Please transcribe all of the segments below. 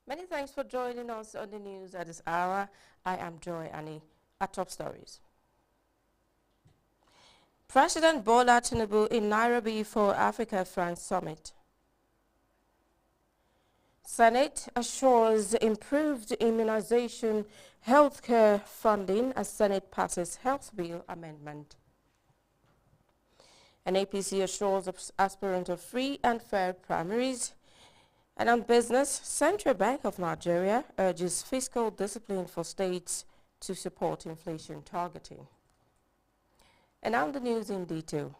Many thanks for joining us on the news at this hour. I am Joy Annie. At top stories. President Bola Tinubu in Nairobi for Africa-France Summit. Senate assures improved immunization healthcare funding as Senate passes health bill amendment. An APC assures aspirant of free and fair primaries. And on business, Central Bank of Nigeria urges fiscal discipline for states to support inflation targeting. And now the news in detail.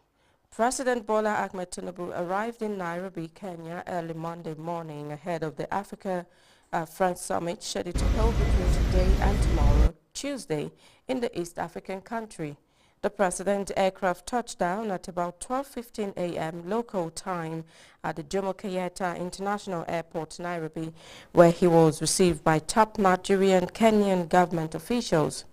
President Bola Ahmed Tinubu arrived in Nairobi, Kenya early Monday morning ahead of the Africa-France Summit scheduled to hold between today and tomorrow, Tuesday, in the East African country. The president's aircraft touched down at about 12:15 a.m. local time at the Jomo Kenyatta International Airport, Nairobi, where he was received by top Nigerian Kenyan government officials.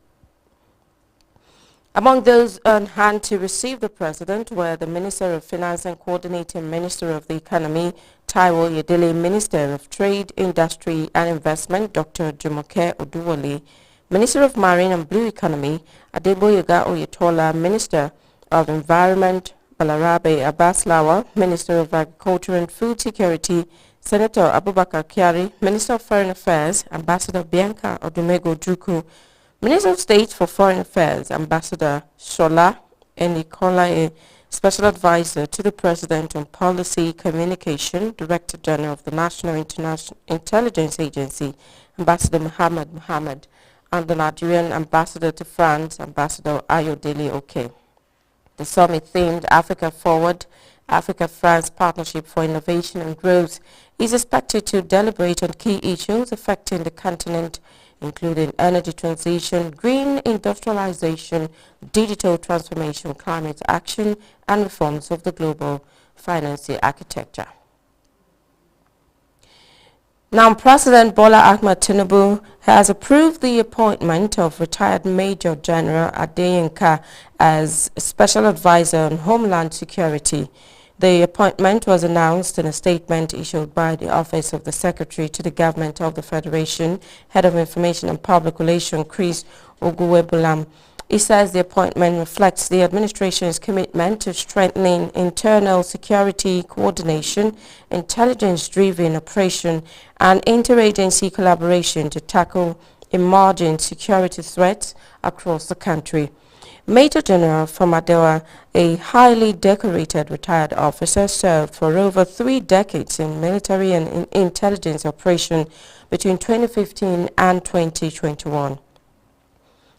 Among those on hand to receive the president were the Minister of Finance and Coordinating Minister of the Economy, Taiwo Oyedele, Minister of Trade, Industry and Investment, Dr. Jumoke Oduwole, Minister of Marine and Blue Economy, Adeboyega Oyetola, Minister of Environment, Balarabe Abbas-Lawal, Minister of Agriculture and Food Security, Senator Abubakar Kyari, Minister of Foreign Affairs, Ambassador Bianca Odumego Ojukwu, Minister of State for Foreign Affairs, Ambassador Shola Enikolaye, Special Advisor to the President on Policy Communication, Director General of the National Intelligence Agency, Ambassador Muhammad Muhammad, and the Nigerian Ambassador to France, Ambassador Ayodele Oke. The summit themed Africa Forward, Africa-France Partnership for Innovation and Growth is expected to deliberate on key issues affecting the continent, including energy transition, green industrialization, digital transformation, climate action, and reforms of the global financial architecture. Now, President Bola Ahmed Tinubu has approved the appointment of retired Major General Adeyinka as Special Advisor on Homeland Security. The appointment was announced in a statement issued by the Office of the Secretary to the Government of the Federation, Head of Information and Public Relations, Chris Oguwebulam. He says the appointment reflects the administration's commitment to strengthening internal security coordination, intelligence-driven operation, and interagency collaboration to tackle emerging security threats across the country. Major General Famadewa, a highly decorated retired officer, served for over 3 decades in military and intelligence operation between 2015 and 2021.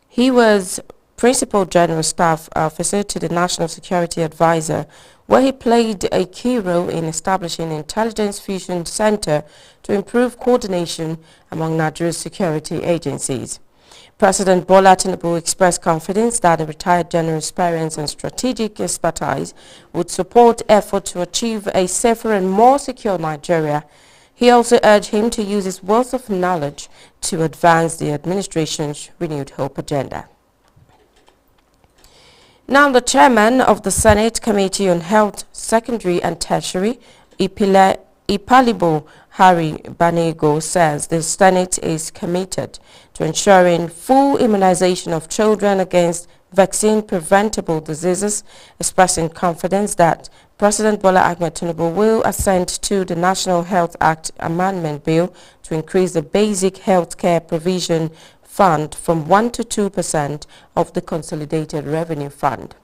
He was Principal General Staff Officer to the National Security Advisor, where he played a key role in establishing Intelligence Fusion Center to improve coordination among Nigeria's security agencies. President Bola Tinubu expressed confidence that the retired general's experience and strategic expertise would support efforts to achieve a safer and more secure Nigeria. He also urged him to use his wealth of knowledge to advance the administration's renewed hope agenda. Now, the chairman of the Senate Committee on Health, Secondary and Tertiary, Ipalibo Harry Banego, says the Senate is committed to ensuring full immunization of children against vaccine-preventable diseases, expressing confidence that President Bola Ahmed Tinubu will assent to the National Health Act Amendment Bill to increase the basic health care provision fund from 1 to 2% of the Consolidated Revenue Fund.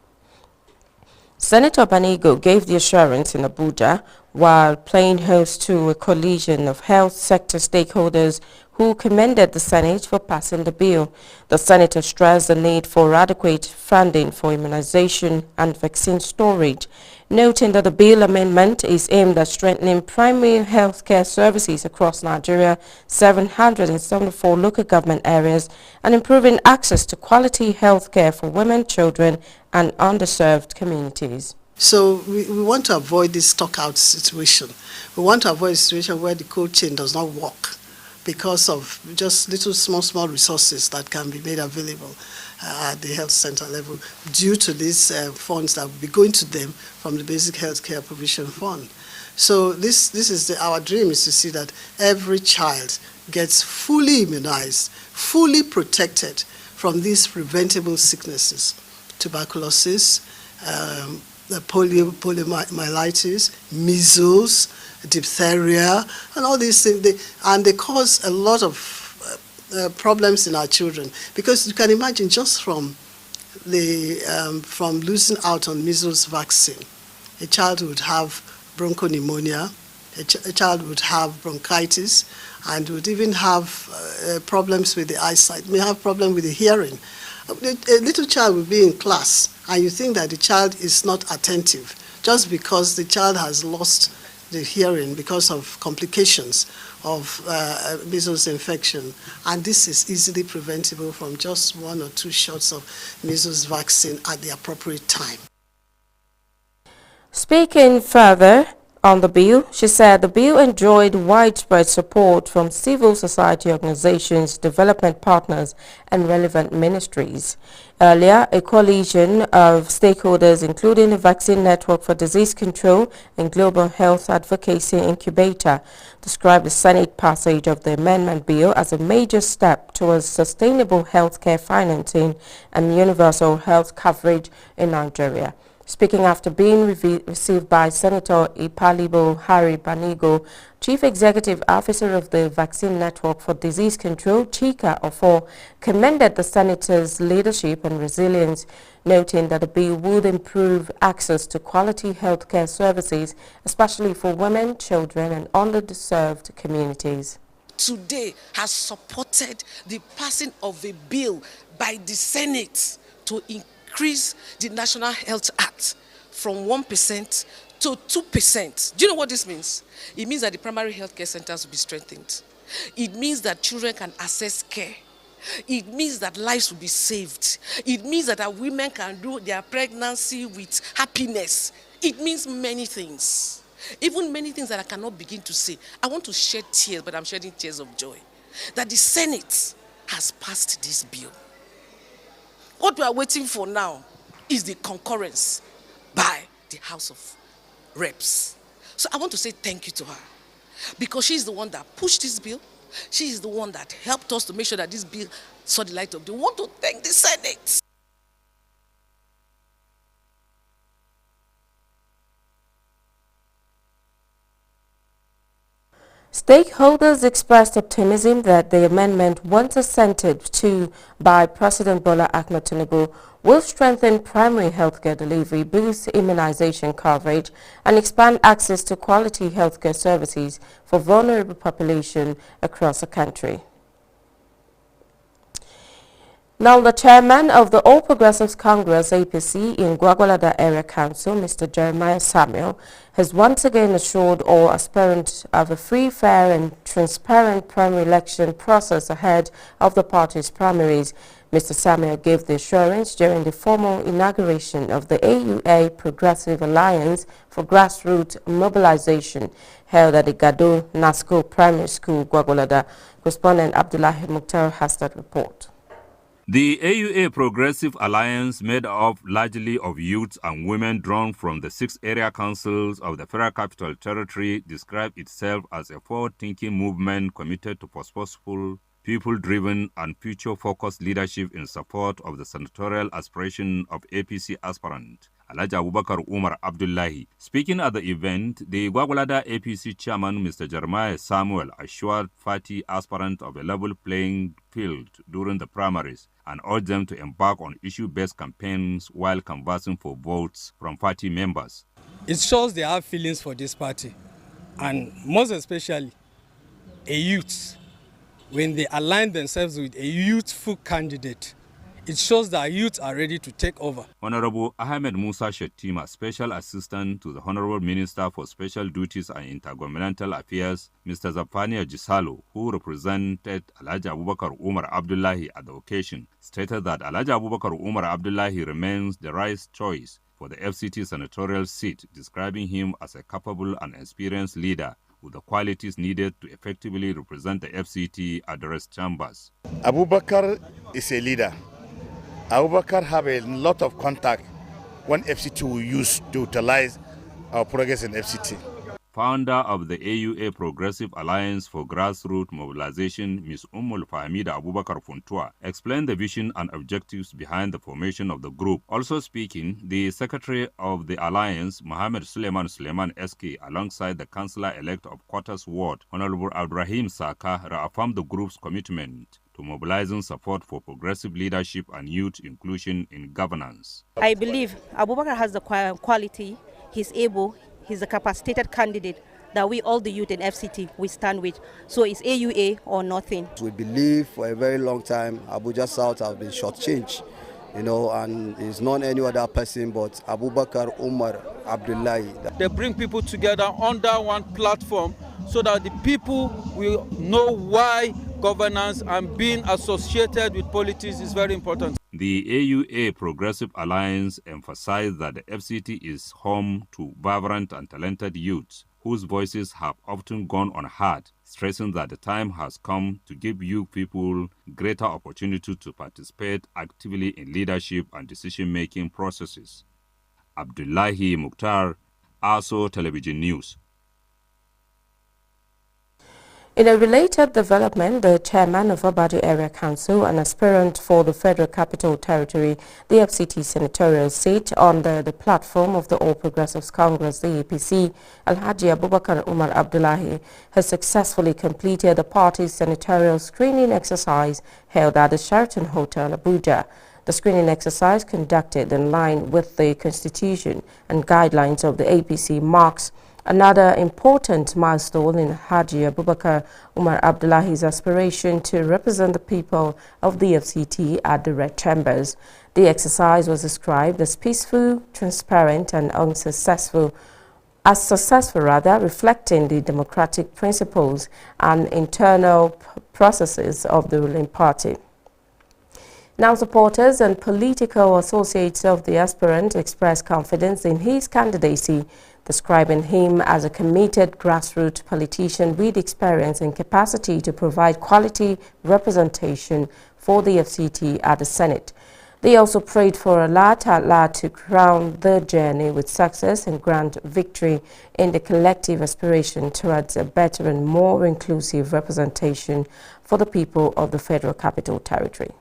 Senator Banego gave the assurance in Abuja while playing host to a coalition of health sector stakeholders who commended the Senate for passing the bill. The senator stressed the need for adequate funding for immunization and vaccine storage, noting that the bill amendment is aimed at strengthening primary health care services across Nigeria, 774 local government areas, and improving access to quality health care for women, children, and underserved communities. So we want to avoid this stock-out situation. We want to avoid a situation where the cold chain does not work because of just little small resources that can be made available at the health center level due to these funds that will be going to them from the Basic Health Care Provision Fund. So this is our dream, is to see that every child gets fully immunized, fully protected from these preventable sicknesses, tuberculosis, the poliomyelitis, measles, diphtheria, and all these things. And they cause a lot of problems in our children, because you can imagine, just from losing out on measles vaccine, a child would have bronchopneumonia, a child would have bronchitis, and would even have problems with the eyesight, may have problem with the hearing. A little child will be in class, and you think that the child is not attentive, just because the child has lost the hearing because of complications of measles infection. And this is easily preventable from just 1 or 2 shots of measles vaccine at the appropriate time. Speaking further on the bill, she said the bill enjoyed widespread support from civil society organizations, development partners, and relevant ministries. Earlier, a coalition of stakeholders, including the Vaccine Network for Disease Control and Global Health Advocacy Incubator, described the Senate passage of the amendment bill as a major step towards sustainable healthcare financing and universal health coverage in Nigeria. Speaking after being received by Senator Ipalibo Harry Banigo, Chief Executive Officer of the Vaccine Network for Disease Control, Chika Ofor, commended the Senator's leadership and resilience, noting that the bill would improve access to quality healthcare services, especially for women, children, and underserved communities. Today has supported the passing of a bill by the Senate to increase the National Health Act from 1% to 2%. Do you know what this means? It means that the primary health care centers will be strengthened. It means that children can access care. It means that lives will be saved. It means that our women can do their pregnancy with happiness. It means many things. Even many things that I cannot begin to say. I want to shed tears, but I'm shedding tears of joy that the Senate has passed this bill. What we are waiting for now is the concurrence by the House of Reps. So I want to say thank you to her, because she is the one that pushed this bill. She is the one that helped us to make sure that this bill saw the light of day. We want to thank the Senate. Stakeholders expressed optimism that the amendment, once assented to by President Bola Ahmed Tinubu, will strengthen primary healthcare delivery, boost immunization coverage, and expand access to quality healthcare services for vulnerable population across the country. Now, the chairman of the All Progressives Congress, APC, in Gwagwalada Area Council, Mr. Jeremiah Samuel, has once again assured all aspirants of a free, fair and transparent primary election process ahead of the party's primaries. Mr. Samuel gave the assurance during the formal inauguration of the AUA Progressive Alliance for Grassroots Mobilization held at the Gado Nasco Primary School, Gwagwalada. Correspondent Abdullahi Mukhtar has that report. The AUA Progressive Alliance, made up largely of youths and women drawn from the 6 area councils of the Federal Capital Territory, described itself as a forward-thinking movement committed to purposeful, people-driven and future-focused leadership in support of the senatorial aspiration of APC aspirant Alhaji Abubakar Umar Abdullahi. Speaking at the event, the Gwagwalada APC chairman, Mr. Jeremiah Samuel, assured party aspirants of a level playing field during the primaries and urged them to embark on issue-based campaigns while canvassing for votes from party members. It shows they have feelings for this party, and most especially a youth. When they align themselves with a youthful candidate, it shows that youth are ready to take over. Honorable Ahmed Musa Shettima, Special Assistant to the Honorable Minister for Special Duties and Intergovernmental Affairs, Mr. Zafania Jisalo, who represented Alhaji Abubakar Umar Abdullahi at the occasion, stated that Alhaji Abubakar Umar Abdullahi remains the right choice for the FCT senatorial seat, describing him as a capable and experienced leader with the qualities needed to effectively represent the FCT address chambers. Abubakar is a leader. Abubakar have a lot of contact when FCT will use to utilize our progress in FCT. Founder of the AUA Progressive Alliance for Grassroots Mobilization, Ms. Fahmida Abubakar Funtua, explained the vision and objectives behind the formation of the group. Also speaking, the Secretary of the Alliance, Mohammed Suleiman SK, alongside the Councillor-elect of Quarters Ward, Honorable Abdurrahim Saka, reaffirmed the group's commitment to mobilizing support for progressive leadership and youth inclusion in governance. I believe Abubakar has the quality, he's able, he's a capacitated candidate that we, all the youth in FCT, we stand with. So it's AUA or nothing. We believe for a very long time Abuja South has been shortchanged, and it's not any other person but Abubakar Umar Abdullahi. They bring people together under one platform so that the people will know why governance and being associated with politics is very important. The AUA Progressive Alliance emphasized that the FCT is home to vibrant and talented youths whose voices have often gone unheard, stressing that the time has come to give young people greater opportunity to participate actively in leadership and decision-making processes. Abdullahi Mukhtar, ASO Television News. In a related development, the chairman of Abadi Area Council, an aspirant for the Federal Capital Territory, the FCT senatorial seat under the platform of the All Progressives Congress, the APC, Alhaji Abubakar Umar Abdullahi, has successfully completed the party's senatorial screening exercise held at the Sheraton Hotel, Abuja. The screening exercise, conducted in line with the Constitution and guidelines of the APC, marks another important milestone in Haji Abubakar Umar Abdullahi's aspiration to represent the people of the FCT at the Red Chambers. The exercise was described as peaceful, transparent and successful, reflecting the democratic principles and internal processes of the ruling party. Now, supporters and political associates of the aspirant expressed confidence in his candidacy, describing him as a committed grassroots politician with experience and capacity to provide quality representation for the FCT at the Senate. They also prayed for Allah to crown their journey with success and grant victory in the collective aspiration towards a better and more inclusive representation for the people of the Federal Capital Territory.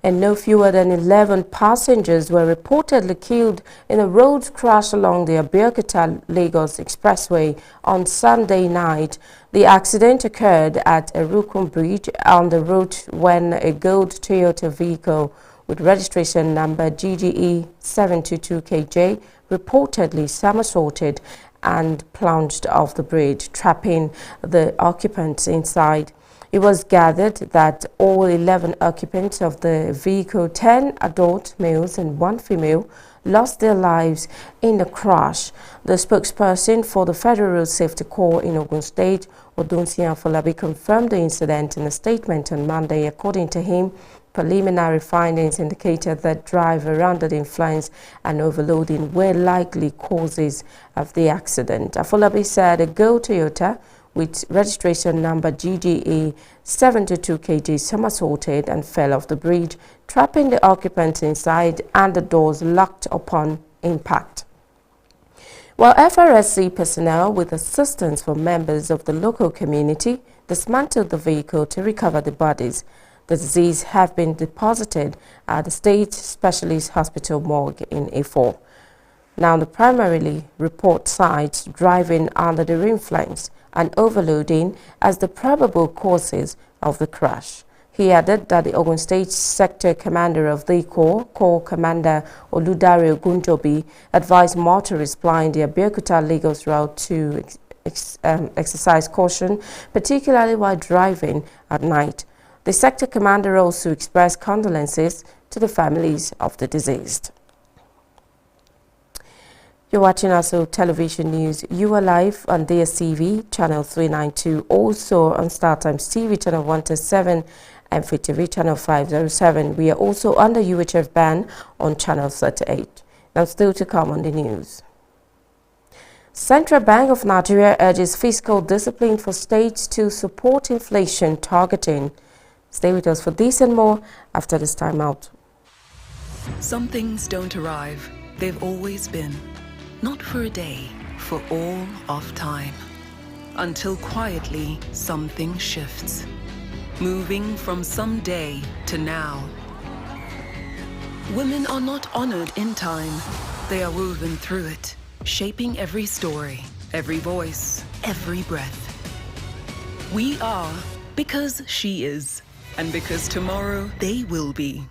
And no fewer than 11 passengers were reportedly killed in a road crash along the Abeokuta-Lagos Expressway on Sunday night. The accident occurred at Erukun Bridge on the route when a gold Toyota vehicle with registration number GGE 722KJ reportedly somersaulted and plunged off the bridge, trapping the occupants inside. It was gathered that all 11 occupants of the vehicle, 10 adult males and 1 female, lost their lives in the crash. The spokesperson for the Federal Road Safety Corps in Ogun State, Odunsi Afolabi, confirmed the incident in a statement on Monday. According to him, preliminary findings indicated that driver under the influence and overloading were likely causes of the accident. Afolabi said a Go Toyota with registration number GGE 722KJ somersaulted and fell off the bridge, trapping the occupants inside and the doors locked upon impact. While FRSC personnel, with assistance from members of the local community, dismantled the vehicle to recover the bodies, the deceased have been deposited at the State Specialist Hospital morgue in A4. Now, the primarily report cites driving under the influence and overloading as the probable causes of the crash. He added that the Ogun State Sector Commander of the Corps Commander Oludare Ogunjobi, advised motorists plying the Abeokuta-Lagos route to exercise caution, particularly while driving at night. The Sector Commander also expressed condolences to the families of the deceased. You're watching ASO Television News. You are live on DSTV, channel 392, also on StarTimes TV, channel 127, and Free TV, channel 507. We are also on the UHF band on channel 38. Now, still to come on the news. Central Bank of Nigeria urges fiscal discipline for states to support inflation targeting. Stay with us for this and more after this time out. Some things don't arrive. They've always been. Not for a day, for all of time. Until quietly something shifts, moving from someday to now. Women are not honored in time. They are woven through it, shaping every story, every voice, every breath. We are because she is, and because tomorrow they will be.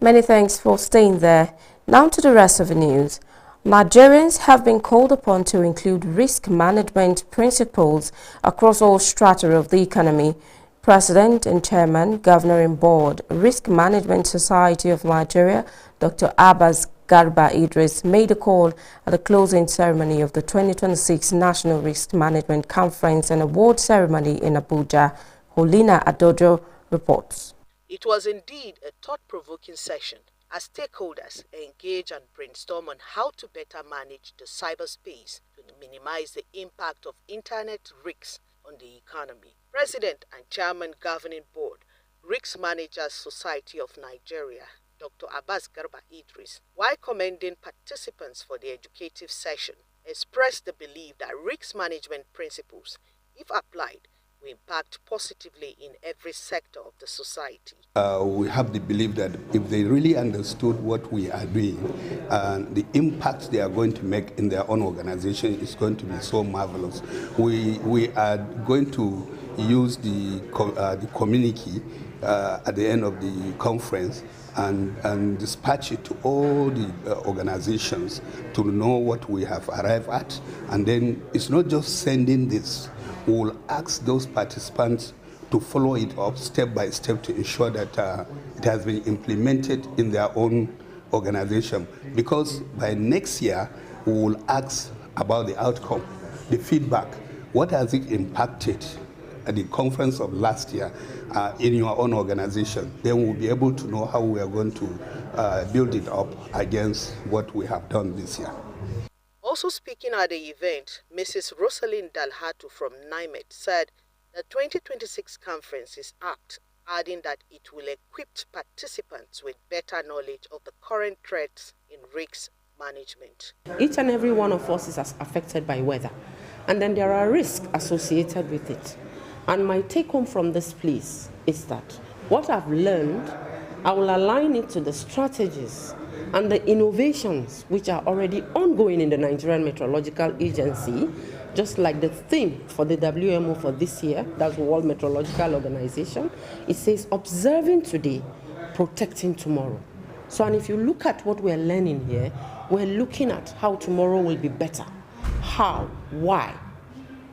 Many thanks for staying there. Now to the rest of the news. Nigerians have been called upon to include risk management principles across all strata of the economy. President and Chairman, Governing Board, Risk Management Society of Nigeria, Dr. Abbas Garba Idris, made a call at the closing ceremony of the 2026 National Risk Management Conference and Award Ceremony in Abuja. Holina Adojo reports. It was indeed a thought-provoking session as stakeholders engage and brainstorm on how to better manage the cyberspace to minimize the impact of internet risks on the economy. President and Chairman Governing Board, Risk Managers Society of Nigeria, Dr. Abbas Garba Idris, while commending participants for the educative session, expressed the belief that risk management principles, if applied, will impact positively in every sector of the society. We have the belief that if they really understood what we are doing and the impact they are going to make in their own organization is going to be so marvelous. We are going to use the communique at the end of the conference and dispatch it to all the organizations to know what we have arrived at. And then it's not just sending this. We will ask those participants to follow it up step by step to ensure that it has been implemented in their own organization. Because by next year, we will ask about the outcome, the feedback. What has it impacted at the conference of last year in your own organization? Then we'll be able to know how we are going to build it up against what we have done this year. Also speaking at the event, Mrs. Rosalind Dalhatu from NIMET said the 2026 conference is apt, adding that it will equip participants with better knowledge of the current threats in risk management. Each and every one of us is affected by weather, and then there are risks associated with it. And my take home from this place is that what I've learned, I will align it to the strategies and the innovations which are already ongoing in the Nigerian Meteorological Agency, just like the theme for the WMO for this year, that's the World Meteorological Organization. It says, observing today, protecting tomorrow. So, and if you look at what we're learning here, we're looking at how tomorrow will be better. How, why,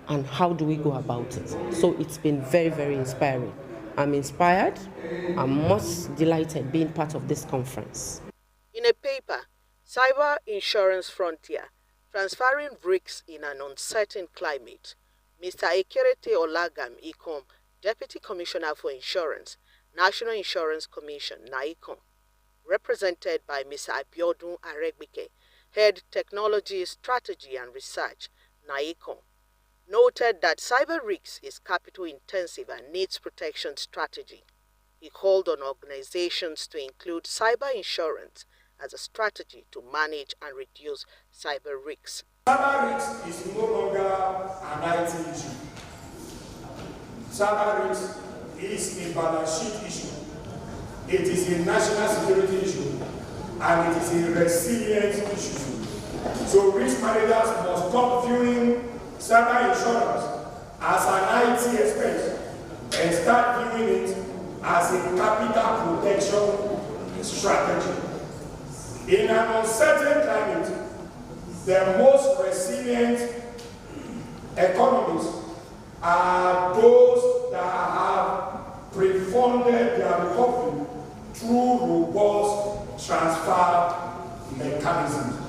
and how do we go about it? So it's been very, very inspiring. I'm inspired. I'm most delighted being part of this conference. In a paper, Cyber Insurance Frontier, Transferring Risks in an Uncertain Climate, Mr. Ekerete Olagam Ikom, Deputy Commissioner for Insurance, National Insurance Commission, NAICOM, represented by Mr. Abiodun Aregbike, Head Technology, Strategy and Research, NAICOM, noted that cyber risks is capital intensive and needs protection strategy. He called on organizations to include cyber insurance as a strategy to manage and reduce cyber risks. Cyber risk is no longer an IT issue. Cyber risk is a balance sheet issue. It is a national security issue, and it is a resilience issue. So risk managers must stop viewing cyber insurance as an IT expense and start viewing it as a capital protection strategy. In an uncertain climate, the most resilient economies are those that have pre-funded their recovery through robust transfer mechanisms.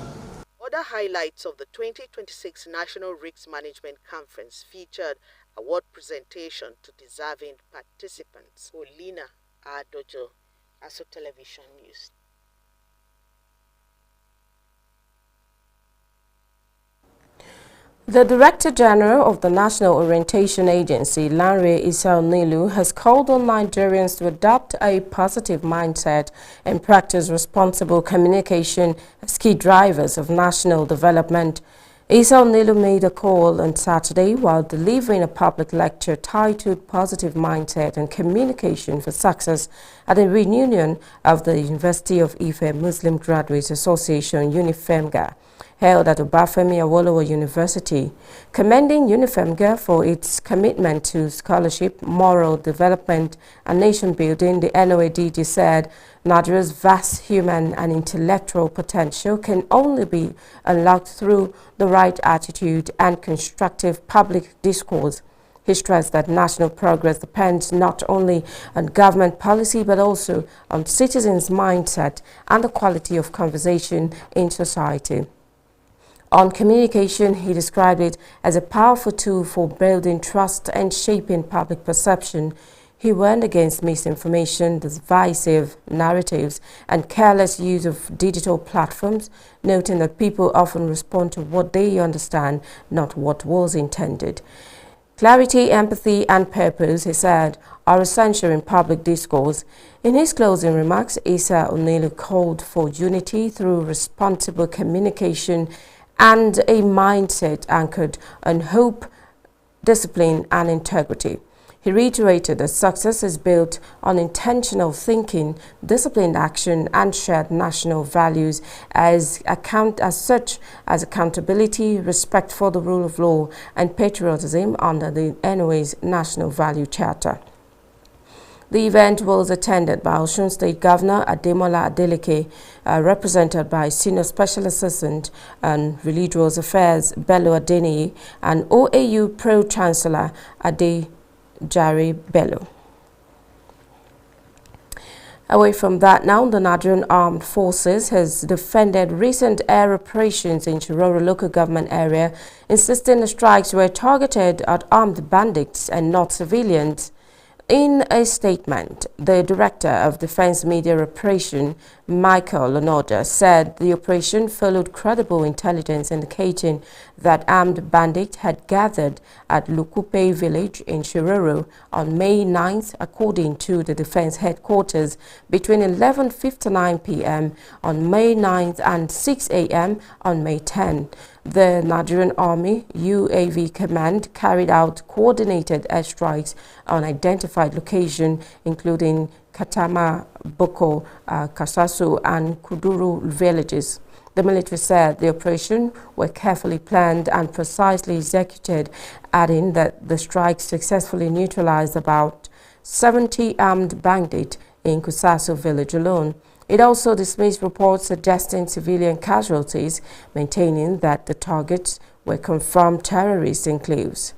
Other highlights of the 2026 National Risk Management Conference featured award presentation to deserving participants. Olina Adojo, ASO Television News. The Director General of the National Orientation Agency, Lanre Issa Nilu, has called on Nigerians to adopt a positive mindset and practice responsible communication as key drivers of national development. Issa Nilu made a call on Saturday while delivering a public lecture titled Positive Mindset and Communication for Success at a reunion of the University of Ife Muslim Graduates Association, UNIFEMGA, held at Obafemi Awolowo University. Commending UNIFEMGA for its commitment to scholarship, moral development, and nation building, the NOADG said Nigeria's vast human and intellectual potential can only be unlocked through the right attitude and constructive public discourse. He stressed that national progress depends not only on government policy but also on citizens' mindset and the quality of conversation in society. On communication, he described it as a powerful tool for building trust and shaping public perception. He warned against misinformation, divisive narratives, and careless use of digital platforms, noting that people often respond to what they understand, not what was intended. Clarity, empathy, and purpose, he said, are essential in public discourse. In his closing remarks, Issa Nilu called for unity through responsible communication and a mindset anchored on hope, discipline, and integrity. He reiterated that success is built on intentional thinking, disciplined action, and shared national values as such as accountability, respect for the rule of law, and patriotism under the NOA's National Value Charter. The event was attended by Osun State Governor Ademola Adeleke, represented by Senior Special Assistant on Religious Affairs Bello Adeniyi and OAU Pro-Chancellor Adejare Bello. Away from that now, the Nigerian Armed Forces has defended recent air operations in Shiroro local government area, insisting the strikes were targeted at armed bandits and not civilians. In a statement, the Director of Defense Media Operation, Michael Onoda, said the operation followed credible intelligence indicating that armed bandits had gathered at Lukupe village in Shiroro on May 9th, according to the Defense Headquarters, between 11:59 p.m. on May 9th and 6 a.m. on May 10. The Nigerian Army UAV Command carried out coordinated airstrikes on identified locations, including Katama, Boko, Kasasu, and Kuduru villages. The military said the operation were carefully planned and precisely executed, adding that the strikes successfully neutralized about 70 armed bandits in Kusasu village alone. It also dismissed reports suggesting civilian casualties, maintaining that the targets were confirmed terrorist enclaves.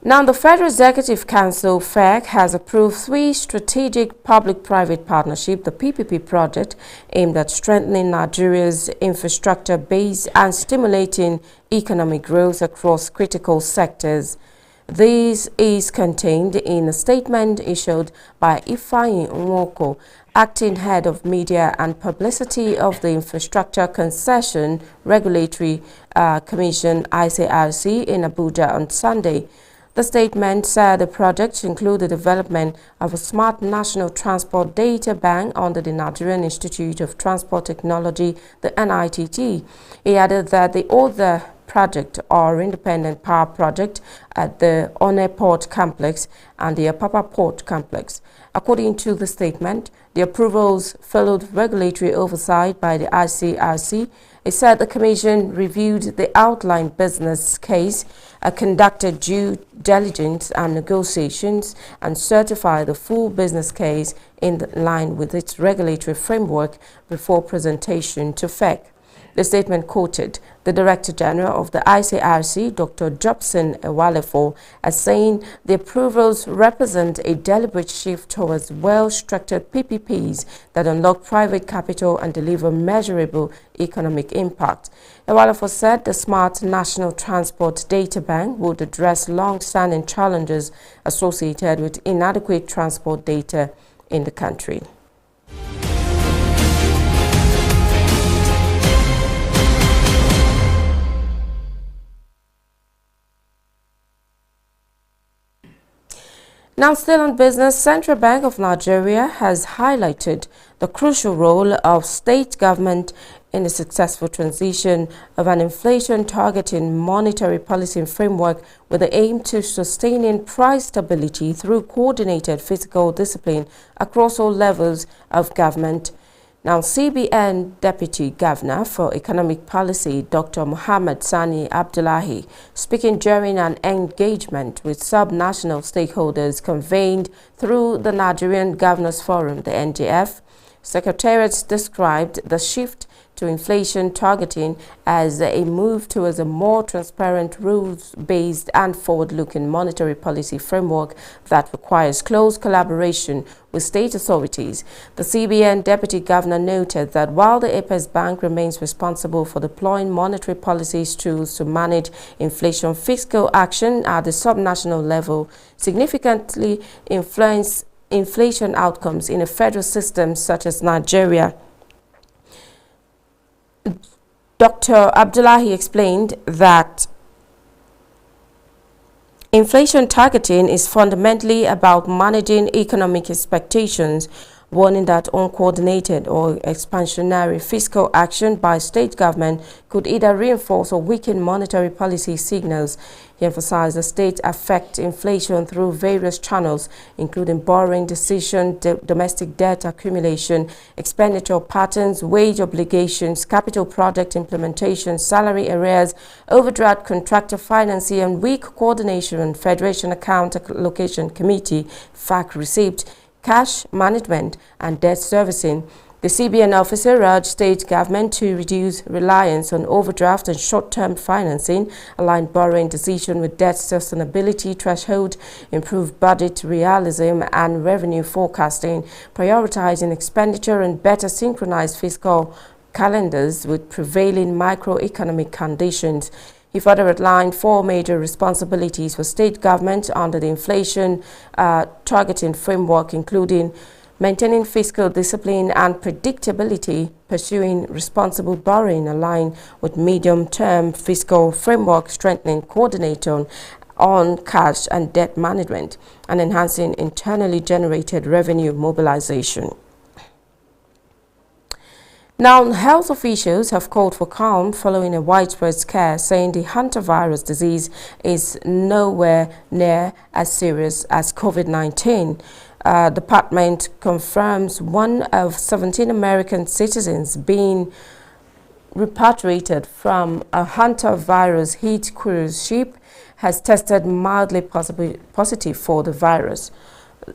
Now, the Federal Executive Council, FEC, has approved 3 strategic public-private partnership, the PPP project, aimed at strengthening Nigeria's infrastructure base and stimulating economic growth across critical sectors. This is contained in a statement issued by Ifeanyi Nwoko, acting head of media and publicity of the Infrastructure Concession Regulatory Commission (ICRC) in Abuja on Sunday. The statement said the project includes the development of a smart national transport data bank under the Nigerian Institute of Transport Technology, the NITT. He added that the other project or independent power project at the One Port Complex and the Apapa Port Complex. According to the statement, the approvals followed regulatory oversight by the ICRC. It said the Commission reviewed the outline business case, conducted due diligence and negotiations, and certified the full business case in line with its regulatory framework before presentation to FEC. The statement quoted the Director General of the ICRC, Dr. Jobson Ewalefo, as saying the approvals represent a deliberate shift towards well-structured PPPs that unlock private capital and deliver measurable economic impact. Ewalefo said the Smart National Transport Data Bank would address long-standing challenges associated with inadequate transport data in the country. Now still on business, Central Bank of Nigeria has highlighted the crucial role of state government in the successful transition of an inflation-targeting monetary policy framework with the aim to sustaining price stability through coordinated fiscal discipline across all levels of government. Now, CBN Deputy Governor for Economic Policy, Dr. Muhammad Sani Abdullahi, speaking during an engagement with sub-national stakeholders convened through the Nigerian Governors Forum, the NGF, Secretariat described the shift to inflation targeting as a move towards a more transparent, rules-based and forward-looking monetary policy framework that requires close collaboration with state authorities. The CBN Deputy Governor noted that while the Apex Bank remains responsible for deploying monetary policy tools to manage inflation, fiscal action at the subnational level significantly influence inflation outcomes in a federal system such as Nigeria. Dr. Abdullahi explained that inflation targeting is fundamentally about managing economic expectations, warning that uncoordinated or expansionary fiscal action by state government could either reinforce or weaken monetary policy signals. He emphasized the state affect inflation through various channels, including borrowing decision, domestic debt accumulation, expenditure patterns, wage obligations, capital project implementation, salary arrears, overdraft contractor financing, and weak coordination Federation Account Allocation Committee, FAC receipt, cash management, and debt servicing. The CBN officer urged state government to reduce reliance on overdraft and short-term financing, align borrowing decision with debt sustainability threshold, improve budget realism and revenue forecasting, prioritizing expenditure and better synchronize fiscal calendars with prevailing microeconomic conditions. He further outlined 4 major responsibilities for state government under the inflation targeting framework, including maintaining fiscal discipline and predictability, pursuing responsible borrowing aligned with medium-term fiscal framework, strengthening coordinating on cash and debt management, and enhancing internally generated revenue mobilization. Now, health officials have called for calm following a widespread scare, saying the hantavirus disease is nowhere near as serious as COVID-19. Department confirms one of 17 American citizens being repatriated from a hantavirus-hit cruise ship has tested mildly positive for the virus.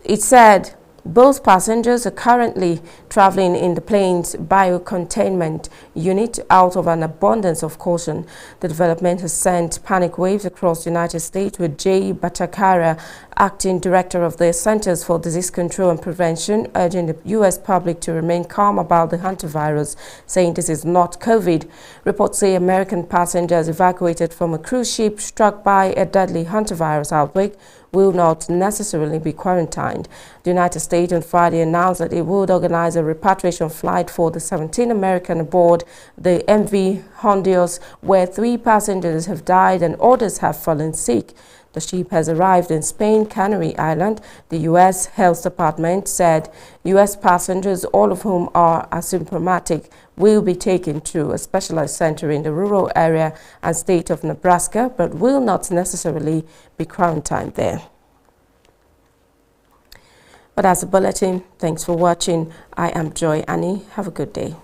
It said both passengers are currently traveling in the plane's biocontainment unit out of an abundance of caution. The development has sent panic waves across the United States, with Jay Bhattacharya, acting director of the Centers for Disease Control and Prevention, urging the U.S. public to remain calm about the hantavirus, saying this is not COVID. Reports say American passengers evacuated from a cruise ship struck by a deadly hantavirus outbreak will not necessarily be quarantined. The United States on Friday announced that it would organize a repatriation flight for the 17 Americans aboard the MV Honduras, where 3 passengers have died and others have fallen sick. The ship has arrived in Spain, Canary Island. The U.S. Health Department said U.S. passengers, all of whom are asymptomatic, will be taken to a specialized center in the rural area and state of Nebraska, but will not necessarily be quarantined there. But that's the bulletin. Thanks for watching. I am Joy Annie. Have a good day.